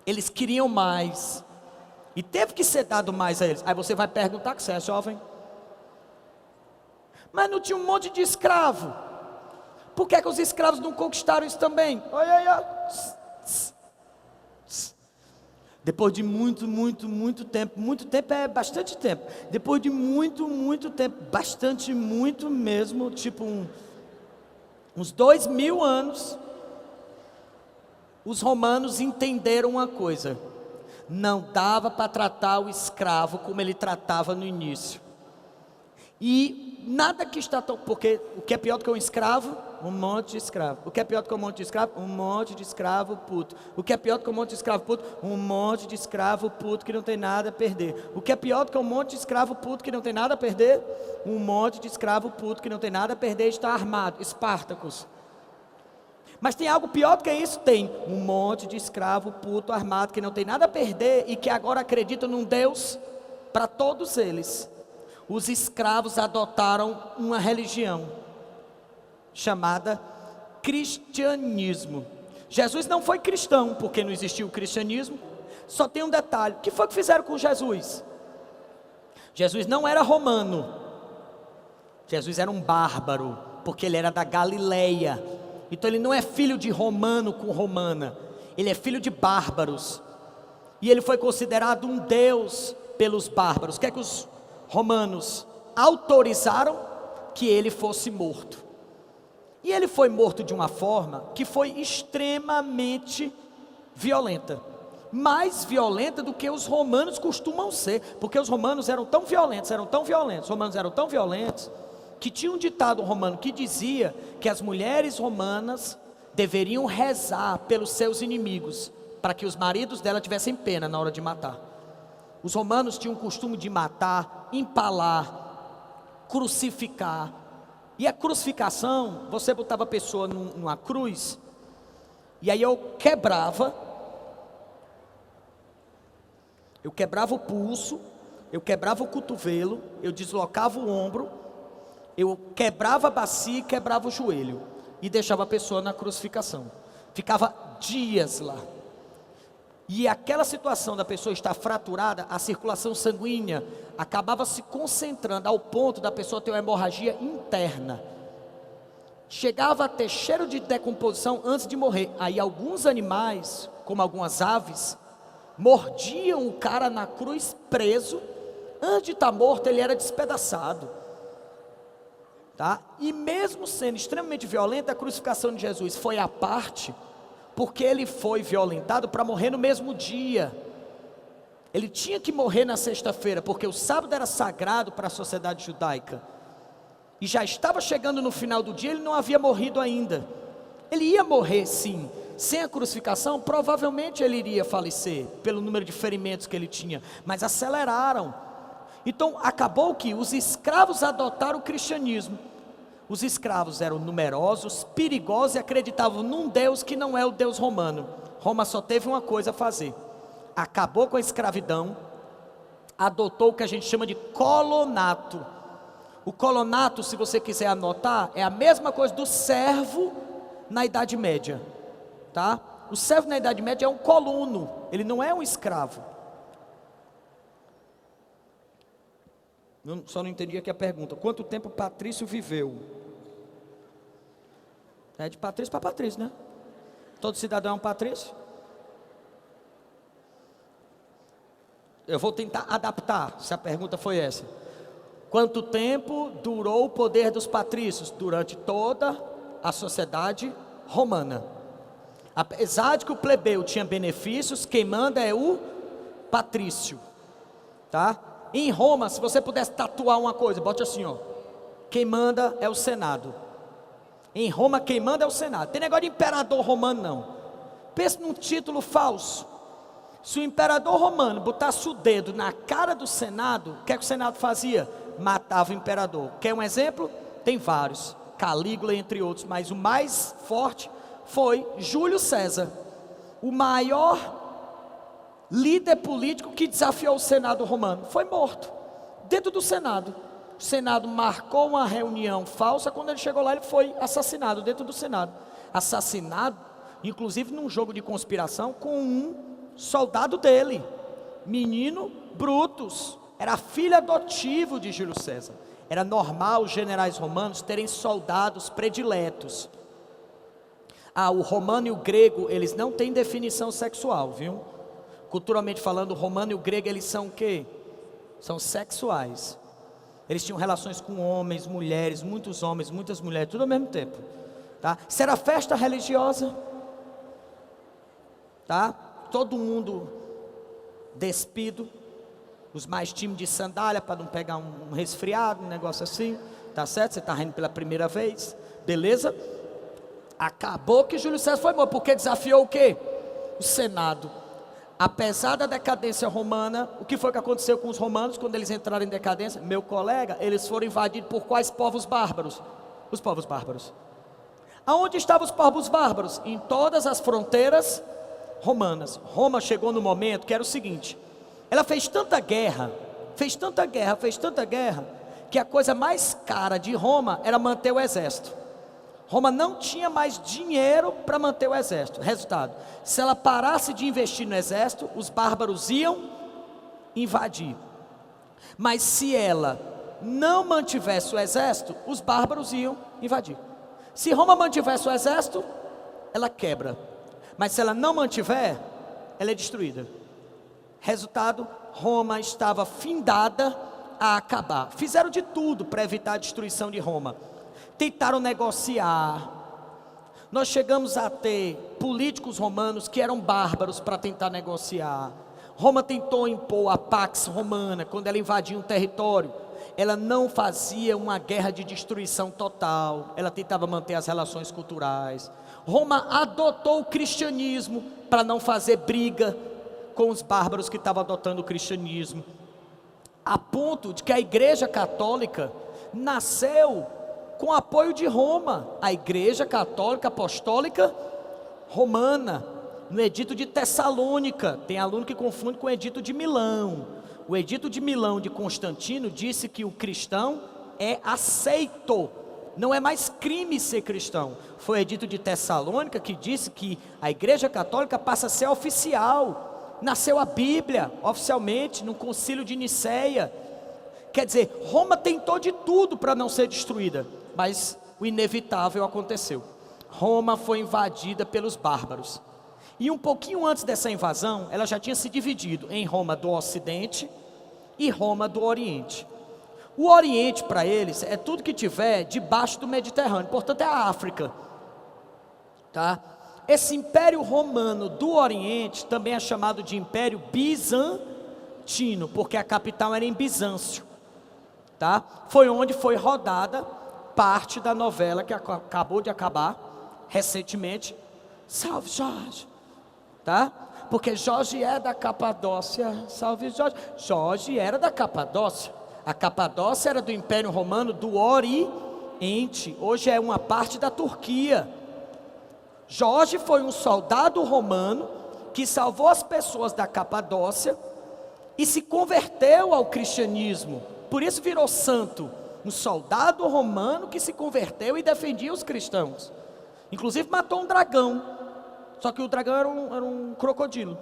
Eles queriam mais, e teve que ser dado mais a eles. Aí você vai perguntar, que você é jovem, mas não tinha um monte de escravo? Por que os escravos não conquistaram isso também? Olha aí, ó. Depois de muito tempo é bastante tempo. Depois de muito tempo, muito mesmo, tipo uns 2000 anos, os romanos entenderam uma coisa: não dava para tratar o escravo como ele tratava no início. E nada que está tão... Porque o que é pior do que um escravo? Um monte de escravo. O que é pior do que um monte de escravo? Um monte de escravo puto. O que é pior do que um monte de escravo puto? Um monte de escravo puto que não tem nada a perder. O que é pior do que um monte de escravo puto que não tem nada a perder? Um monte de escravo puto que não tem nada a perder está armado. Espartacus. Mas tem algo pior do que isso? Tem um monte de escravo puto armado que não tem nada a perder e que agora acredita num Deus para todos eles. Os escravos adotaram uma religião chamada cristianismo. Jesus não foi cristão, porque não existiu o cristianismo. Só tem um detalhe: o que foi que fizeram com Jesus? Jesus não era romano. Jesus era um bárbaro, porque ele era da Galileia. Então ele não é filho de romano com romana, ele é filho de bárbaros. E ele foi considerado um deus pelos bárbaros. O que é que os romanos autorizaram? Que ele fosse morto. E ele foi morto de uma forma que foi extremamente violenta, mais violenta do que os romanos costumam ser, porque os romanos eram tão violentos, os romanos eram tão violentos, que tinha um ditado romano que dizia que as mulheres romanas deveriam rezar pelos seus inimigos, para que os maridos dela tivessem pena na hora de matar. Os romanos tinham o costume de matar, empalar, crucificar. E a crucificação, você botava a pessoa numa cruz, e aí eu quebrava o pulso, eu quebrava o cotovelo, eu deslocava o ombro, eu quebrava a bacia e quebrava o joelho, e deixava a pessoa na crucificação. Ficava dias lá. E aquela situação da pessoa estar fraturada, a circulação sanguínea acabava se concentrando ao ponto da pessoa ter uma hemorragia interna. Chegava a ter cheiro de decomposição antes de morrer. Aí alguns animais, como algumas aves, mordiam o cara na cruz preso. Antes de estar morto, ele era despedaçado. Tá? E mesmo sendo extremamente violenta, a crucificação de Jesus foi à parte, porque ele foi violentado para morrer no mesmo dia. Ele tinha que morrer na sexta-feira, porque o sábado era sagrado para a sociedade judaica, e já estava chegando no final do dia, ele não havia morrido ainda. Ele ia morrer sim, sem a crucificação provavelmente ele iria falecer, pelo número de ferimentos que ele tinha, mas aceleraram. Então acabou que os escravos adotaram o cristianismo. Os escravos eram numerosos, perigosos e acreditavam num Deus que não é o Deus romano. Roma só teve uma coisa a fazer: acabou com a escravidão, adotou o que a gente chama de colonato. O colonato, se você quiser anotar, é a mesma coisa do servo na Idade Média, tá? O servo na Idade Média é um colono, ele não é um escravo. Só não entendi aqui a pergunta: quanto tempo Patrício viveu? É de Patrício para Patrício, né? Todo cidadão é um Patrício. Eu vou tentar adaptar, se a pergunta foi essa. Quanto tempo durou o poder dos patrícios? Durante toda a sociedade romana. Apesar de que o plebeu tinha benefícios, quem manda é o patrício, tá? Em Roma, se você pudesse tatuar uma coisa, bote assim, ó: quem manda é o Senado. Em Roma, quem manda é o Senado. Tem negócio de imperador romano, não. Pense num título falso. Se o imperador romano botasse o dedo na cara do Senado, o que é que o Senado fazia? Matava o imperador. Quer um exemplo? Tem vários, Calígula entre outros, mas o mais forte foi Júlio César, o maior líder político que desafiou o Senado romano. Foi morto dentro do Senado. O Senado marcou uma reunião falsa. Quando ele chegou lá, ele foi assassinado dentro do Senado. Assassinado, inclusive num jogo de conspiração, com um soldado dele, menino Brutus, era filho adotivo de Júlio César. Era normal os generais romanos terem soldados prediletos. O romano e o grego, eles não têm definição sexual, viu? Culturalmente falando, o romano e o grego, eles são o quê? São sexuais. Eles tinham relações com homens, mulheres, muitos homens, muitas mulheres, tudo ao mesmo tempo, tá? Isso era festa religiosa, tá? Todo mundo despido, os mais tímidos de sandália para não pegar um resfriado, um negócio assim, tá certo? Você está rindo pela primeira vez, beleza? Acabou que Júlio César foi morto, porque desafiou o quê? O Senado. Apesar da decadência romana, o que foi que aconteceu com os romanos quando eles entraram em decadência? Meu colega, eles foram invadidos por quais povos bárbaros? Os povos bárbaros. Aonde estavam os povos bárbaros? Em todas as fronteiras romanas. Roma chegou no momento que era o seguinte: ela fez tanta guerra, que a coisa mais cara de Roma era manter o exército. Roma não tinha mais dinheiro para manter o exército. Resultado, se ela parasse de investir no exército, os bárbaros iam invadir. Mas se ela não mantivesse o exército, os bárbaros iam invadir. Se Roma mantivesse o exército, ela quebra. Mas se ela não mantiver, ela é destruída. Resultado, Roma estava findada a acabar. Fizeram de tudo para evitar a destruição de Roma. Tentaram negociar. Nós chegamos a ter políticos romanos que eram bárbaros para tentar negociar. Roma tentou impor a Pax Romana, quando ela invadia um território. Ela não fazia uma guerra de destruição total, ela tentava manter as relações culturais. Roma adotou o cristianismo para não fazer briga com os bárbaros que estavam adotando o cristianismo, a ponto de que a Igreja Católica nasceu com apoio de Roma, a Igreja Católica Apostólica Romana, no Edito de Tessalônica. Tem aluno que confunde com o Edito de Milão. O Edito de Milão de Constantino disse que o cristão é aceito, não é mais crime ser cristão. Foi o Edito de Tessalônica que disse que a Igreja Católica passa a ser oficial. Nasceu a Bíblia oficialmente no Concílio de Nicéia. Quer dizer, Roma tentou de tudo para não ser destruída, mas o inevitável aconteceu. Roma foi invadida pelos bárbaros. E um pouquinho antes dessa invasão, ela já tinha se dividido em Roma do Ocidente e Roma do Oriente. O Oriente para eles é tudo que tiver debaixo do Mediterrâneo, portanto é a África, tá? Esse Império Romano do Oriente também é chamado de Império Bizantino, porque a capital era em Bizâncio, tá? Foi onde foi rodada parte da novela que acabou de acabar recentemente, Salve Jorge, tá? Porque Jorge é da Capadócia, salve Jorge. Jorge era da Capadócia. A Capadócia era do Império Romano do Oriente, hoje é uma parte da Turquia. Jorge foi um soldado romano que salvou as pessoas da Capadócia e se converteu ao cristianismo, por isso virou santo. Um soldado romano que se converteu e defendia os cristãos. Inclusive matou um dragão. Só que o dragão era um crocodilo.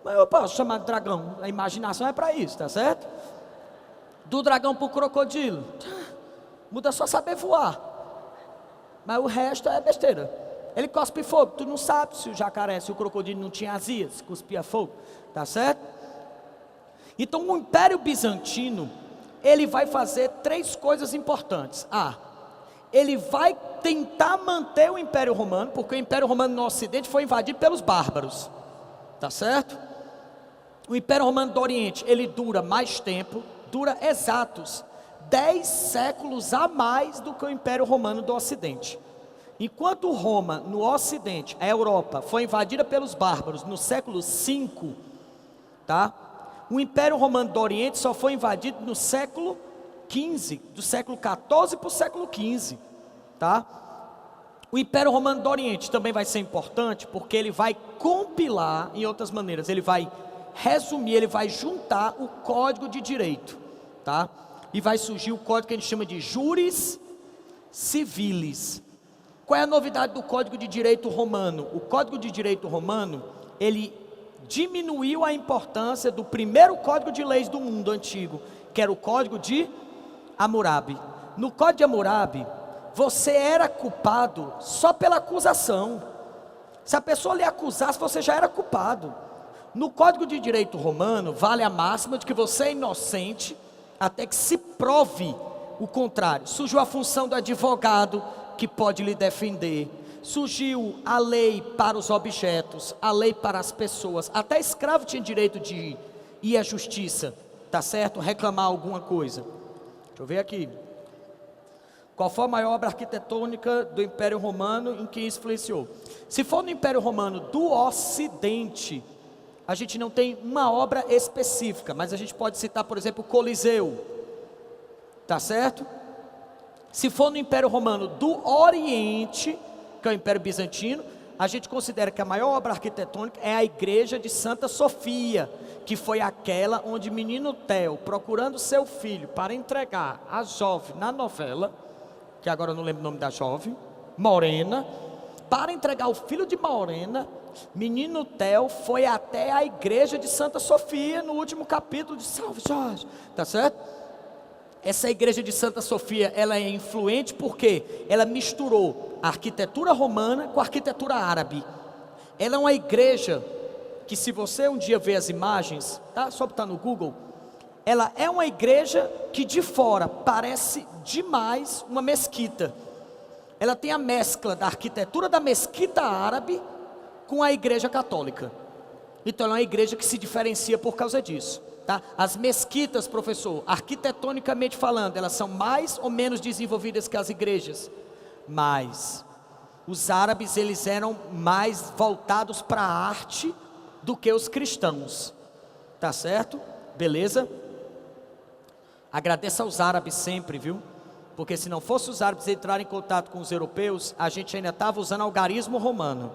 Mas eu posso chamar de dragão, a imaginação é para isso, tá certo? Do dragão para o crocodilo, muda só saber voar. Mas o resto é besteira. Ele cospe fogo, tu não sabe se o jacaré, se o crocodilo não tinha azia, se cuspia fogo, tá certo? Então o Império Bizantino, ele vai fazer três coisas importantes. Ele vai tentar manter o Império Romano, porque o Império Romano no Ocidente foi invadido pelos bárbaros, tá certo? O Império Romano do Oriente, ele dura mais tempo, dura exatos 10 séculos a mais do que o Império Romano do Ocidente. Enquanto Roma no Ocidente, a Europa, foi invadida pelos bárbaros no século V, tá? O Império Romano do Oriente só foi invadido no século XV, do século XIV para o século XV, tá? O Império Romano do Oriente também vai ser importante, porque ele vai compilar, em outras maneiras, ele vai resumir, ele vai juntar o Código de Direito, tá? E vai surgir o código que a gente chama de Juris Civilis. Qual é a novidade do Código de Direito Romano? O Código de Direito Romano, ele diminuiu a importância do primeiro código de leis do mundo antigo, que era o código de Hammurabi. No código de Hammurabi, você era culpado só pela acusação. Se a pessoa lhe acusasse, você já era culpado. No Código de Direito Romano, vale a máxima de que você é inocente até que se prove o contrário. Surgiu a função do advogado que pode lhe defender. Surgiu a lei para os objetos, a lei para as pessoas. Até escravo tinha direito de ir à justiça, tá certo? Reclamar alguma coisa. Deixa eu ver aqui. Qual foi a maior obra arquitetônica do Império Romano em que isso influenciou? Se for no Império Romano do Ocidente, a gente não tem uma obra específica, mas a gente pode citar, por exemplo, o Coliseu, tá certo? Se for no Império Romano do Oriente, que é o Império Bizantino, a gente considera que a maior obra arquitetônica é a Igreja de Santa Sofia, que foi aquela onde menino Theo, procurando seu filho para entregar a jovem na novela, que agora eu não lembro o nome da jovem, Morena, para entregar o filho de Morena, menino Theo foi até a Igreja de Santa Sofia, no último capítulo de Salve Jorge, tá certo? Essa Igreja de Santa Sofia, ela é influente porque ela misturou a arquitetura romana com a arquitetura árabe. Ela é uma igreja que, se você um dia ver as imagens, tá? Só botar no Google, ela é uma igreja que de fora parece demais uma mesquita. Ela tem a mescla da arquitetura da mesquita árabe com a igreja católica. Então ela é uma igreja que se diferencia por causa disso, tá? As mesquitas, professor, arquitetonicamente falando, elas são mais ou menos desenvolvidas que as igrejas, mas os árabes, eles eram mais voltados para a arte do que os cristãos, tá certo? Beleza? Agradeça aos árabes sempre, viu? Porque se não fosse os árabes entrarem em contato com os europeus, a gente ainda estava usando algarismo romano.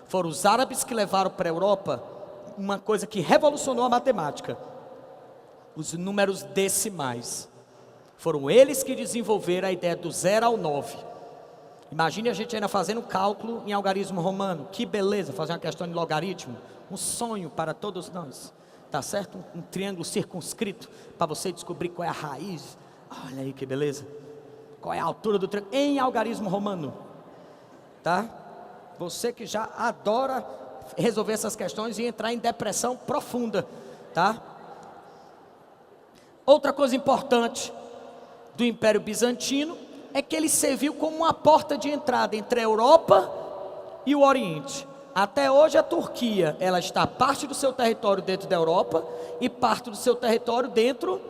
Foram os árabes que levaram para a Europa uma coisa que revolucionou a matemática: os números decimais. Foram eles que desenvolveram a ideia do 0 ao 9. Imagine a gente ainda fazendo cálculo em algarismo romano. Que beleza, fazer uma questão de logaritmo. Um sonho para todos nós, tá certo? Um triângulo circunscrito, para você descobrir qual é a raiz. Olha aí que beleza. Qual é a altura do triângulo em algarismo romano, tá? Você que já adora resolver essas questões e entrar em depressão profunda, tá? Outra coisa importante do Império Bizantino é que ele serviu como uma porta de entrada entre a Europa e o Oriente. Até hoje a Turquia, ela está parte do seu território dentro da Europa e parte do seu território dentro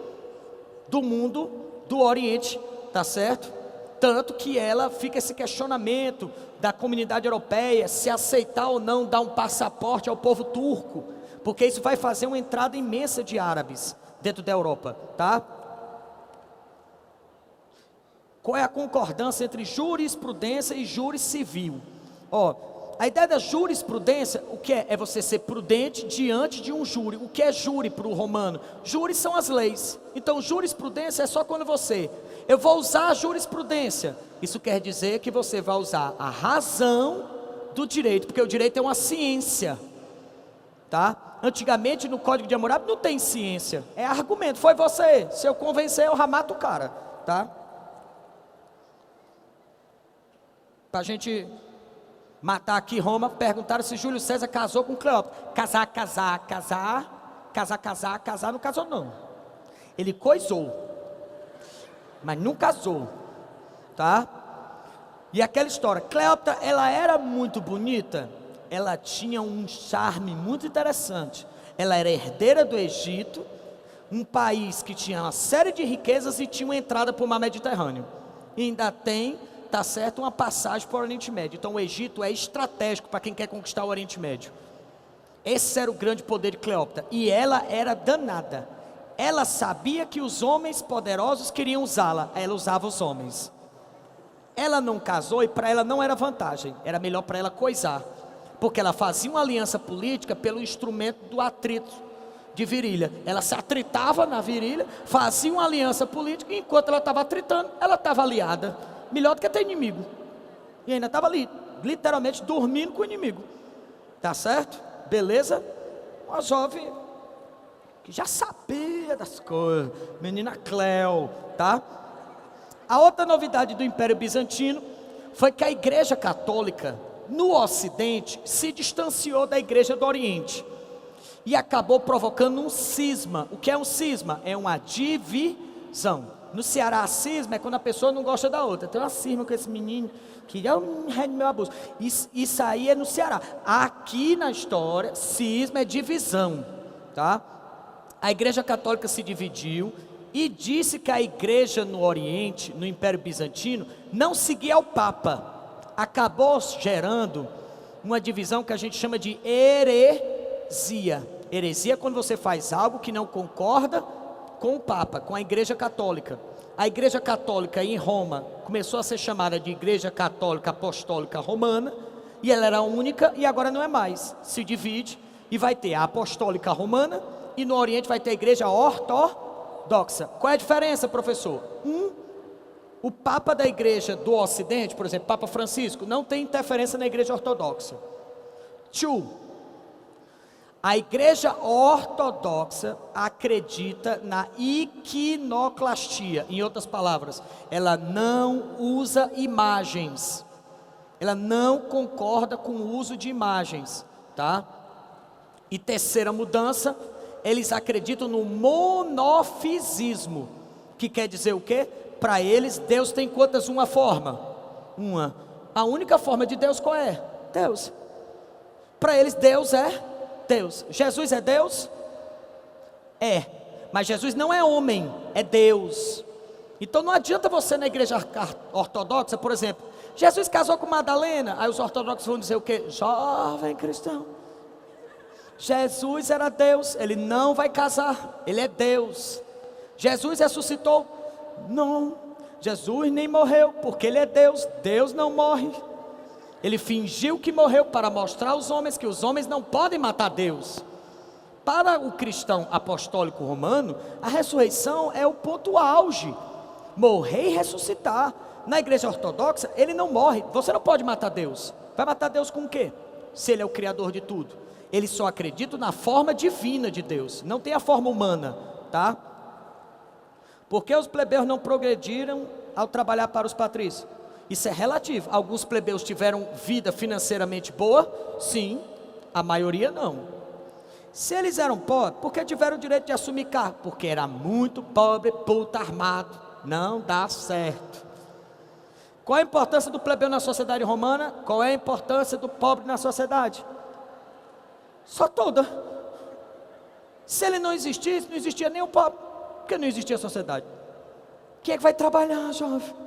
do mundo do Oriente, tá certo? Tanto que ela fica esse questionamento da comunidade europeia, se aceitar ou não dar um passaporte ao povo turco, porque isso vai fazer uma entrada imensa de árabes dentro da Europa, tá? Qual é a concordância entre jurisprudência e júri civil? Ó, a ideia da jurisprudência, o que é? É você ser prudente diante de um júri. O que é júri para o romano? Júri são as leis. Então jurisprudência é só quando eu vou usar a jurisprudência. Isso quer dizer que você vai usar a razão do direito, porque o direito é uma ciência, tá? Antigamente no Código de Hammurabi não tem ciência, é argumento. Foi você, se eu convencer eu já mato o cara, tá? Para a gente matar aqui Roma, perguntaram se Júlio César casou com Cleópatra. Casar, não casou não. Ele coisou, mas não casou, tá? E aquela história, Cleópatra, ela era muito bonita, ela tinha um charme muito interessante. Ela era herdeira do Egito, um país que tinha uma série de riquezas e tinha uma entrada para o mar Mediterrâneo. E ainda tem, tá certo, uma passagem para o Oriente Médio. Então o Egito é estratégico para quem quer conquistar o Oriente Médio. Esse era o grande poder de Cleópatra. E ela era danada. Ela sabia que os homens poderosos queriam usá-la. Ela usava os homens. Ela não casou e para ela não era vantagem. Era melhor para ela coisar. Porque ela fazia uma aliança política pelo instrumento do atrito de virilha. Ela se atritava na virilha, fazia uma aliança política e enquanto ela estava atritando, ela estava aliada. Melhor do que ter inimigo. E ainda estava ali, literalmente dormindo com o inimigo. Tá certo? Beleza? Uma jovem que já sabia das coisas, menina Cleo, tá? A outra novidade do Império Bizantino foi que a Igreja Católica, no Ocidente, se distanciou da Igreja do Oriente e acabou provocando um cisma. O que é um cisma? É uma divisão. No Ceará, cisma é quando a pessoa não gosta da outra. Tem uma cisma com esse menino que é um rei do meu abuso. Isso aí é no Ceará. Aqui na história, cisma é divisão, tá? A Igreja Católica se dividiu e disse que a Igreja no Oriente, no Império Bizantino, não seguia ao Papa. Acabou gerando uma divisão que a gente chama de heresia. Heresia é quando você faz algo que não concorda com o Papa, com a Igreja Católica. A Igreja Católica em Roma começou a ser chamada de Igreja Católica Apostólica Romana, e ela era única e agora não é mais. Se divide e vai ter a Apostólica Romana, e no Oriente vai ter a Igreja Ortodoxa. Qual é a diferença, professor? O Papa da Igreja do Ocidente, por exemplo, Papa Francisco, não tem interferência na Igreja Ortodoxa. A Igreja Ortodoxa acredita na iconoclastia. Em outras palavras, ela não usa imagens. Ela não concorda com o uso de imagens, tá? E terceira mudança, eles acreditam no monofisismo, que quer dizer o quê? Para eles, Deus tem quantas? Uma forma? Uma. A única forma de Deus qual é? Deus. Para eles, Deus é Deus. Jesus é Deus? É. Mas Jesus não é homem, é Deus. Então não adianta você na igreja ortodoxa, por exemplo, Jesus casou com Madalena, aí os ortodoxos vão dizer o quê? Jovem cristão, Jesus era Deus, ele não vai casar, ele é Deus. Jesus ressuscitou? Não. Jesus nem morreu, porque ele é Deus, Deus não morre. Ele fingiu que morreu para mostrar aos homens que os homens não podem matar Deus. Para o cristão apostólico romano, a ressurreição é o ponto auge. Morrer e ressuscitar. Na igreja ortodoxa, ele não morre. Você não pode matar Deus. Vai matar Deus com o quê? Se ele é o criador de tudo. Eles só acreditam na forma divina de Deus. Não tem a forma humana, tá? Porque os plebeus não progrediram ao trabalhar para os patrícios? Isso é relativo. Alguns plebeus tiveram vida financeiramente boa? Sim. A maioria não. Se eles eram pobres, por que tiveram o direito de assumir cargo? Porque era muito pobre, puta armado. Não dá certo. Qual a importância do plebeu na sociedade romana? Qual é a importância do pobre na sociedade? Só toda. Se ele não existisse, não existia nem o pobre. Porque não existia a sociedade. Quem é que vai trabalhar, jovem?